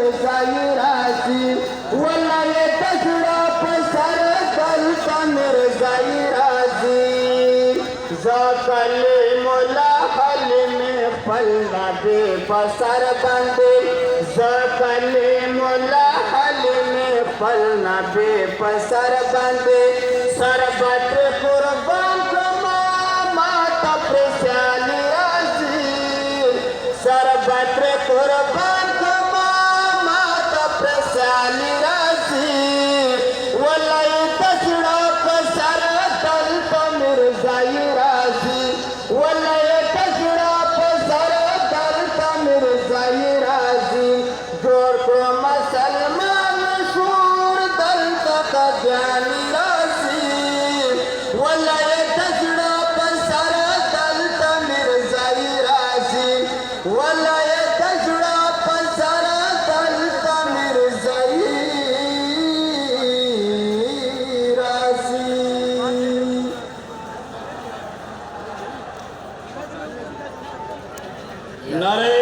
मिर्जाई राजी वल्ला ये तजड़ा पसर दलता मिर्जाई राजी ज़कले मोला हल में फलना बेपसर बंदे ज़कले मोला हल में फलना बेपसर बंदे सरबत कुर्बान कमा माता प्रेस्याली राजी सरबत कुर्बान कमा माता प्रेस्याली राजी वल्लाई तजड़ा पसर दलता मिर्जाई राजी वल्लाई तजड़ा पसर दलता मिर्जाई राजी जोर को मुसलमान शूर दलता का ज्ञानी राजी वल्लाई तजड़ा पसर दलता मिर्जाई राजी वल्लाई तजड़ा पसर दलता मिर्जाई राजी नारे